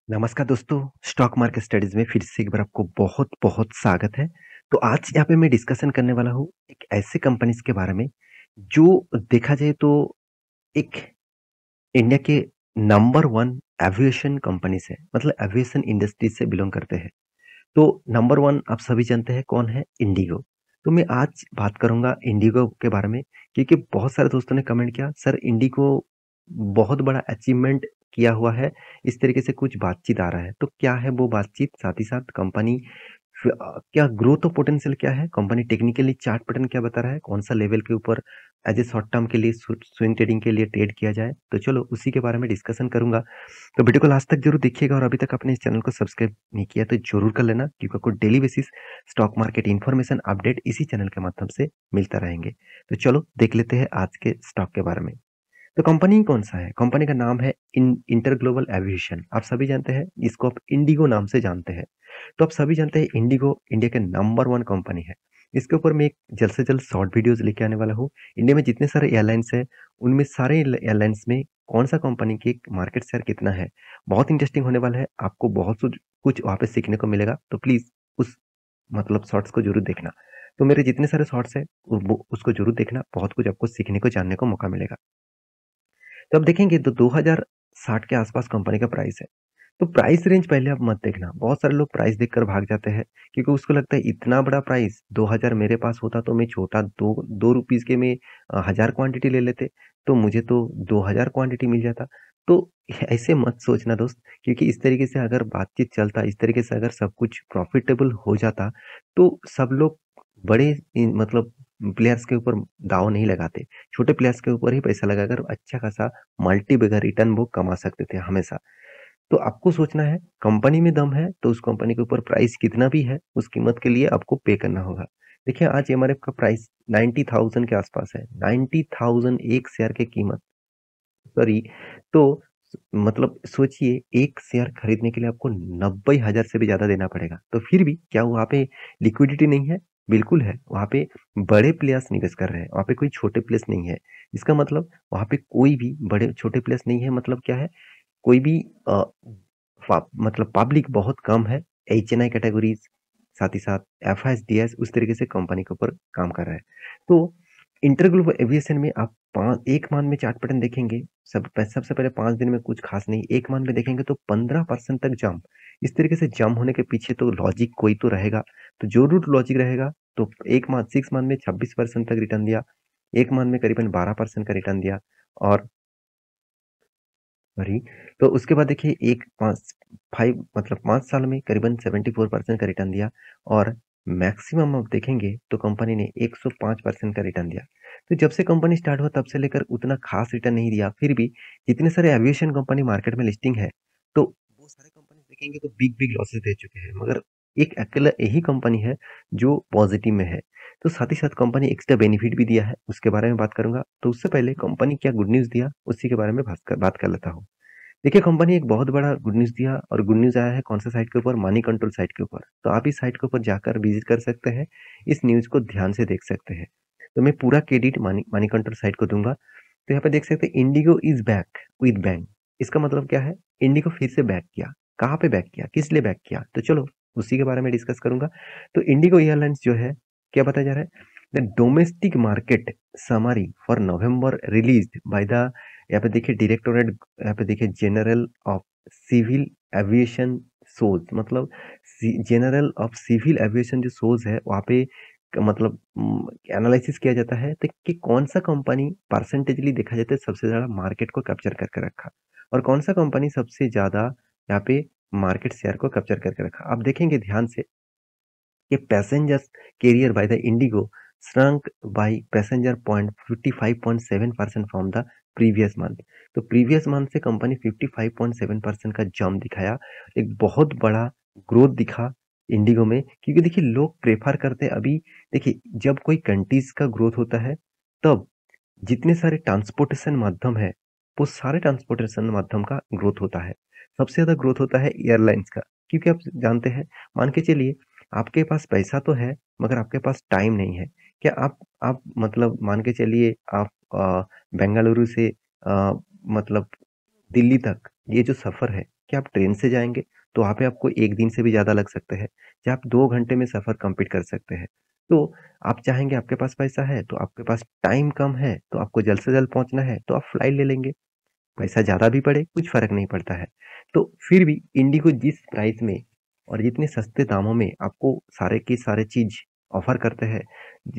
नमस्कार दोस्तों, stock market studies में फिर से एक बार आपको बहुत-बहुत स्वागत है। तो आज यहाँ पे मैं डिस्कशन करने वाला हूँ एक ऐसे कंपनीज़ के बारे में, जो देखा जाए तो एक इंडिया के नंबर 1 एविएशन कंपनीज़ है, मतलब एविएशन इंडस्ट्री से बिलॉन्ग करते हैं। तो नंबर 1 आप सभी जानते हैं कौन है? इंडिगो। तो मैं आज बात करूँगा इंडिगो के बारे में क्योंकि बहुत सारे दोस्तों ने कमेंट किया, "सर इंडिगो बहुत बड़ा अचीवमेंट किया हुआ है, इस तरीके से कुछ बातचीत आ रहा है।" तो क्या है वो बातचीत? साथ ही साथ कंपनी क्या ग्रोथ और पोटेंशियल क्या है? कंपनी टेक्निकली चार्ट पैटर्न क्या बता रहा है? कौन-सा लेवल के ऊपर एज़ ए शॉर्ट टर्म के लिए स्विंग ट्रेडिंग के लिए ट्रेड किया जाए? तो चलो उसी के बारे में डिस्कशन करूँगा। तो वीडियो को लास्ट तक ज़रूर देखिएगा और अभी तक आपने इस चैनल को सब्सक्राइब नहीं किया तो ज़रूर कर लेना क्योंकि आपको daily basis stock market information update इसी चैनल के माध्यम से मिलता रहेंगे। तो चलो देख लेते हैं आज के स्टॉक के बारे में। तो कंपनी कौन-सा है? कंपनी का नाम है इंटर ग्लोबल एविएशन। आप सभी जानते हैं, इसको आप इंडिगो नाम से जानते हैं। तो आप सभी जानते हैं इंडिगो इंडिया के नंबर 1 कंपनी है। इसके ऊपर मैं एक जल्द से जल्द शॉर्ट वीडियोज़ लेके आने वाला हूँ। इंडिया में जितने सारे एयरलाइन्स हैं, उनमें सारे एयरलाइन्स में कौन-सा कंपनी की मार्केट शेयर कितना है? बहुत इंटरेस्टिंग होने वाला है। आपको बहुत कुछ वहाँ पे सीखने को मिलेगा। तो प्लीज़ उस मतलब शॉर्ट्स को ज़रूर देखना। तो मेरे जितने सारे शॉर्ट्स हैं, वो उसको ज़रूर देखना। बहुत कुछ आपको सीखने को, जानने को मौका मिलेगा। तो अब देखेंगे तो 2060 के आसपास कंपनी का प्राइस है। तो प्राइस रेंज पहले आप मत देखना। बहुत सारे लोग प्राइस देखकर भाग जाते हैं क्योंकि उसको लगता है इतना बड़ा प्राइस 2000 मेरे पास होता तो मैं छोटा 2 रुपीस के में 1000 क्वांटिटी ले लेते, तो मुझे तो 2000 क्वांटिटी मिल जाता। तो ऐसे मत सोचना दोस्त क्योंकि इस तरीके से अगर बातचीत चलता, इस तरीके से अगर सब कुछ प्रॉफिटेबल हो जाता, तो सब लोग बड़े मतलब प्लेयर्स के ऊपर दाँव नहीं लगाते। छोटे प्लेयर्स के ऊपर ही पैसा लगाकर अच्छा खासा मल्टी बैगर रिटर्न वो कमा सकते थे हमेशा। तो आपको सोचना है कंपनी में दम है तो उस कंपनी के ऊपर प्राइस कितना भी है, उस कीमत के लिए आपको पे करना होगा। देखिए आज एमआरएफ का प्राइस 90,000 के आसपास है। 90,000 एक शेयर की कीमत सॉरी तो मतलब सोचिए एक शेयर खरीदने के लिए आपको 90,000 से भी ज़्यादा देना पड़ेगा। तो फिर भी क्या वहाँ पे लिक्विडिटी नहीं है? बिल्कुल है। वहाँ पे बड़े प्लेयर्स निवेश कर रहे हैं। वहाँ पे कोई छोटे प्लेयर्स नहीं है। इसका मतलब वहाँ पे कोई भी बड़े छोटे प्लेयर्स नहीं है मतलब क्या है? कोई भी अ, मतलब पब्लिक बहुत कम है, एचएनआई कैटेगरीज़, साथ ही साथ एफआईएसडीएस उस तरीके से कंपनी के ऊपर काम कर रहा है। तो इंटरग्लोबल एविएशन में आप 1 मंथ में चार्ट पैटर्न देखेंगे, सबसे पहले 5 दिन में कुछ खास नहीं, 1 मंथ में देखेंगे तो 15% तक जंप। इस तरीके से जंप होने के पीछे तो लॉजिक कोई तो रहेगा, तो ज़रूर लॉजिक रहेगा, तो 1 मंथ 6 मंथ में 26% तक रिटर्न दिया, 1 मंथ में करीबन 12% का रिटर्न दिया और सॉरी, तो उसके बाद देखिए 5 मतलब 5 साल में करीबन 74% का रिटर्न दिया और मैक्सिमम आप देखेंगे तो कंपनी ने 105% का रिटर्न दिया। तो जब से कंपनी स्टार्ट हुआ तब से लेकर उतना खास रिटर्न नहीं दिया, फिर भी जितने सारे एविएशन कंपनी मार्केट में लिस्टिंग है, तो वो सारे कंपनी देखेंगे तो बिग-बिग लॉसेस दे चुके हैं, मगर एक अकेला यही कंपनी है जो पॉजिटिव में है। तो साथ ही साथ कंपनी एक्स्ट्रा बेनिफिट भी दिया है, उसके बारे में बात करूँगा। तो उससे पहले कंपनी क्या गुड न्यूज़ दिया, उसी के बारे में बात कर लेता हूँ। देखिए कंपनी एक बहुत बड़ा गुड न्यूज़ दिया और गुड न्यूज़ आया है कौन-सा साइट के ऊपर मनी कंट्रोल साइट के ऊपर। तो आप इस साइट के ऊपर जाकर विज़िट कर सकते हैं, इस न्यूज़ को ध्यान से देख सकते हैं। तो मैं पूरा credit money money control site को दूँगा। तो यहाँ पे देख सकते हैं Indigo is back with bang. इसका मतलब क्या है? इंडिगो फिर से बैक किया। कहाँ पे बैक किया? किस लिए बैक किया? तो चलो उसी के बारे में डिस्कस करूँगा। तो इंडिगो एयरलाइंस जो है, क्या बताया जा रहा है? The domestic market summary for November released by the यहाँ पे देखिए डायरेक्टोरेट यहाँ पे देखिए जनरल ऑफ सिविल एविएशन सोज मतलब जनरल ऑफ सिविल एविएशन जो सोज है वहाँ पे मतलब एनालिसिस किया जाता है तो कि कौन सा कंपनी परसेंटेजली देखा जाता है सबसे ज़्यादा मार्केट को कैप्चर करके रखा और कौन सा कंपनी सबसे ज़्यादा यहाँ पे मार्केट शेयर को कैप्चर करके रखा। आप देखेंगे ध्यान से कि passengers carrier by the IndiGo shrunk by passenger point 55.7% from the previous month. तो प्रीवियस मंथ से कंपनी 55.7% का जंप दिखाया। एक बहुत बड़ा ग्रोथ दिखा इंडिगो में क्योंकि देखिए लोग प्रेफर करते हैं अभी देखिए जब कोई कंट्रीज का ग्रोथ होता है तब जितने सारे ट्रांसपोर्टेशन माध्यम है वो सारे ट्रांसपोर्टेशन माध्यम का ग्रोथ होता है। सबसे ज़्यादा ग्रोथ होता है एयरलाइंस का क्योंकि आप जानते हैं मान के चलिए आपके पास पैसा तो है मगर आपके पास टाइम नहीं है। क्या आप मतलब मान के चलिए आप बेंगलुरु से मतलब दिल्ली तक ये जो सफ़र है, कि आप ट्रेन से जाएँगे, तो वहाँ पे आपको 1 दिन से भी ज़्यादा लग सकते हैं, या आप 2 घंटे में सफ़र कंप्लीट कर सकते हैं। तो आप चाहेंगे, आपके पास पैसा है, तो आपके पास टाइम कम है, तो आपको जल्द से जल्द पहुँचना है, तो आप फ्लाइट ले लेंगे। पैसा ज़्यादा भी पड़े, कुछ फ़र्क नहीं पड़ता है। तो फिर भी इंडिगो जिस प्राइस में और जितने सस्ते दामों में आपको सारे के सारे चीज़ ऑफ़र करते हैं,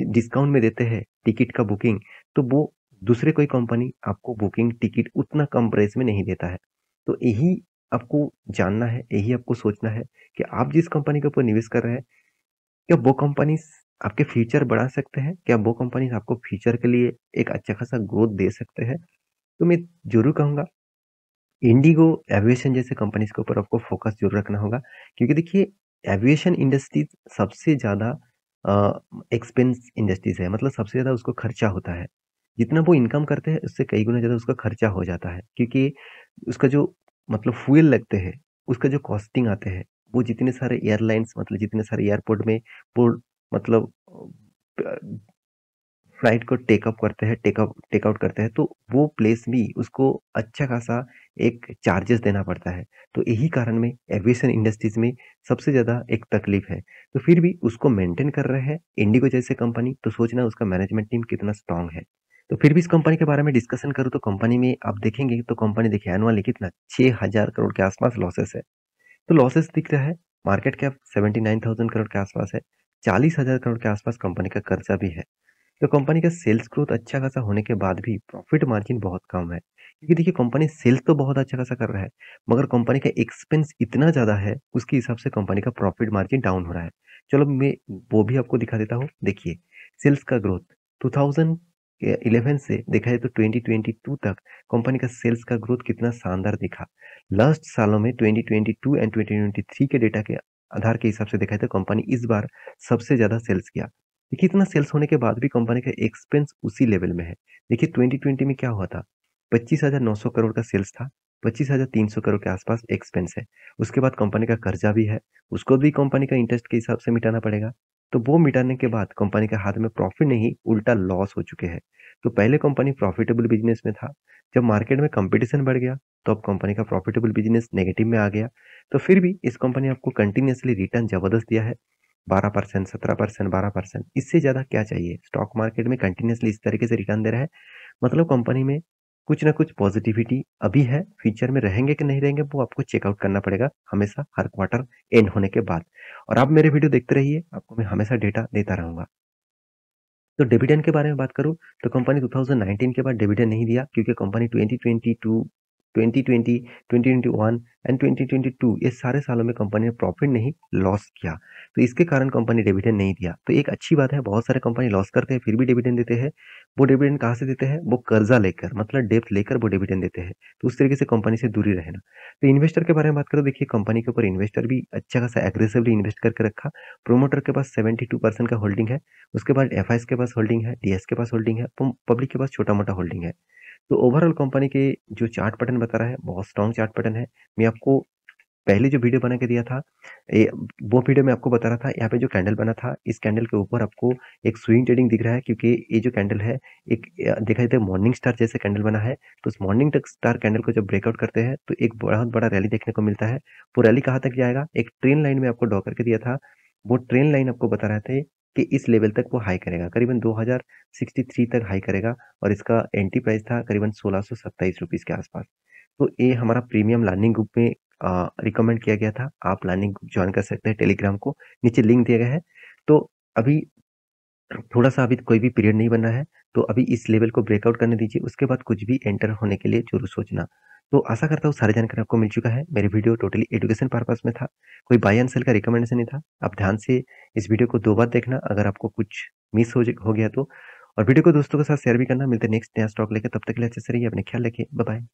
डिस्काउंट में देते हैं, टिकट का बुकिंग, तो वो दूसरे कोई कंपनी आपको बुकिंग टिकट उतना कम प्राइस में नहीं देता है। तो यही आपको जानना है, यही आपको सोचना है कि आप जिस कंपनी के ऊपर निवेश कर रहे हैं, क्या वो कंपनीज़ आपके फ्यूचर बढ़ा सकते हैं? क्या वो कंपनीज़ आपको फ्यूचर के लिए एक अच्छा खासा ग्रोथ दे सकते हैं? तो मैं ज़रूर कहूँगा, इंडिगो, एविएशन जैसे कंपनीज़ के ऊपर आपको फ़ोकस ज़रूर रखना होगा, क्योंकि देखिए एविएशन इंडस्ट्रीज़ सबसे ज़्यादा एक्सपेंस इंडस्ट्रीज़ है, मतलब सबसे ज़्यादा उसको खर्चा होता है। जितना वो इनकम करते हैं उससे कई गुना ज़्यादा उसका खर्चा हो जाता है, क्योंकि उसका जो मतलब फ्यूल लगते हैं, उसका जो कॉस्टिंग आते हैं, वो जितने सारे एयरलाइन्स मतलब जितने सारे एयरपोर्ट में वो मतलब फ्लाइट को टेकअप करते हैं, टेकआउट करते हैं, तो वो प्लेस भी उसको अच्छा खासा एक चार्जेस देना पड़ता है। तो यही कारण में एविएशन इंडस्ट्रीज़ में सबसे ज़्यादा एक तकलीफ है। तो फिर भी उसको मेंटेन कर रहे हैं इंडिगो जैसे कंपनी, तो सोचना उसका मैनेजमेंट टीम कितना स्ट्रॉन्ग है। तो फिर भी इस कंपनी के बारे में डिस्कशन करूँ, तो कंपनी में आप देखेंगे तो कंपनी देखिए एनुअली कितना 6000 करोड़ के आसपास लॉसेस है। तो लॉसेस दिख रहा है, मार्केट कैप 79,000 करोड़ के आसपास है, 40,000 करोड़ के आसपास कंपनी का कर्जा भी है। तो कंपनी का सेल्स ग्रोथ अच्छा खासा होने के बाद भी प्रॉफिट मार्जिन बहुत कम है, क्योंकि देखिए कंपनी सेल्स तो बहुत अच्छा खासा कर रहा है, मगर कंपनी का एक्सपेंस इतना ज़्यादा है, उसके हिसाब से कंपनी का प्रॉफिट मार्जिन डाउन हो रहा है। चलो मैं वो भी आपको दिखा देता हूँ। देखिए सेल्स का ग्रोथ 2011 से देखा जाए तो 2022 तक कंपनी का सेल्स का ग्रोथ कितना शानदार दिखा। लास्ट सालों में 2022 एंड 2023 के डेटा के आधार के हिसाब से देखा जाए तो कंपनी इस बार सबसे ज़्यादा सेल्स किया। देखिए इतना सेल्स होने के बाद भी कंपनी का एक्सपेंस उसी लेवल में है। देखिए 2020 में क्या हुआ था, 25,900 करोड़ का सेल्स था, 25,300 करोड़ के आसपास एक्सपेंस है। उसके बाद कंपनी का कर्जा भी है, उसको भी कंपनी का इंटरेस्ट के हिसाब से मिटाना पड़ेगा। तो वो मिटाने के बाद कंपनी के हाथ में प्रॉफिट नहीं, उल्टा लॉस हो चुके हैं। तो पहले कंपनी प्रॉफिटेबल बिजनेस में था, जब मार्केट में कंपटीशन बढ़ गया, तो अब कंपनी का प्रॉफिटेबल बिजनेस नेगेटिव में आ गया। तो फिर भी इस कंपनी ने आपको कंटिन्यूअसली रिटर्न जबरदस्त दिया है। 12%, 17%, 12%, इससे ज़्यादा क्या चाहिए? स्टॉक मार्केट में कंटिन्यूअसली इस तरीके से रिटर्न दे रहा है, मतलब कंपनी में कुछ ना कुछ पॉजिटिविटी अभी है, फ्यूचर में रहेंगे कि नहीं रहेंगे वो आपको चेकआउट करना पड़ेगा हमेशा, हर क्वार्टर एंड होने के बाद। और आप मेरे वीडियो देखते रहिए, आपको मैं हमेशा डेटा देता रहूँगा। तो डिविडेंड के बारे में बात करूँ, तो कंपनी 2019 के बाद डिविडेंड नहीं दिया, क्योंकि कंपनी 2022, 2020, 2021 एंड 2022 ये सारे सालों में कंपनी ने प्रॉफिट नहीं लॉस किया। तो इसके कारण कंपनी डिविडेंड नहीं दिया। तो एक अच्छी बात है, बहुत सारे कंपनी लॉस करते हैं फिर भी डिविडेंड देते हैं। वो डिविडेंड कहाँ से देते हैं? वो कर्जा लेकर, मतलब डेब्ट लेकर वो डिविडेंड देते हैं। तो उस तरीके से कंपनी से दूरी रहना। तो इन्वेस्टर के बारे में बात करो, देखिए कंपनी के ऊपर इन्वेस्टर भी अच्छा खासा एग्रेसिवली इन्वेस्ट करके रखा। प्रोमोटर के पास 72% का होल्डिंग है। उसके बाद एफआईएस के पास होल्डिंग है, डीएस के पास होल्डिंग है, पब्लिक के पास छोटा-मोटा होल्डिंग है। तो ओवरऑल कंपनी के जो चार्ट पैटर्न बता रहा है, बहुत स्ट्रॉन्ग चार्ट पैटर्न है। मैं आपको पहले जो वीडियो बना के दिया था, ए वो वीडियो में आपको बता रहा था, यहाँ पे जो कैंडल बना था, इस कैंडल के ऊपर आपको एक स्विंग ट्रेडिंग दिख रहा है, क्योंकि ये जो कैंडल है, एक देखा जाए तो मॉर्निंग स्टार जैसे कैंडल बना है। तो उस मॉर्निंग तक स्टार कैंडल को जब ब्रेकआउट करते हैं, तो एक बहुत बड़ा रैली देखने को मिलता है। वो रैली कहाँ तक जाएगा? एक ट्रेन लाइन में आपको ड्रॉ करके दिया था। वो ट्रेन लाइन आपको बता रहे थे कि इस लेवल तक वो हाई करेगा, करीबन 2063 तक हाई करेगा, और इसका एंट्री प्राइस था करीबन ₹1627 के आसपास। तो ये हमारा प्रीमियम लर्निंग ग्रुप में रिकमेंड किया गया था। आप लर्निंग ग्रुप जॉइन कर सकते हैं टेलीग्राम को, नीचे लिंक दिया गया है। तो अभी थोड़ा-सा अभी कोई भी पीरियड नहीं बना है, तो अभी इस लेवल को ब्रेकआउट करने दीजिए, उसके बाद कुछ भी एंटर होने के लिए ज़रूर सोचना। तो आशा करता हूँ सारी जानकारी आपको मिल चुका है। मेरी वीडियो टोटली एजुकेशन पर्पज़ में था, कोई बाय एंड सेल का रिकमेंडेशन नहीं था। आप ध्यान से इस वीडियो को 2 बार देखना, अगर आपको कुछ मिस हो गया तो। और वीडियो को दोस्तों के साथ शेयर भी करना। मिलते हैं नेक्स्ट नया स्टॉक लेके, तब तक के लिए अच्छे से रहिए, अपना ख्याल रखिए। Bye bye.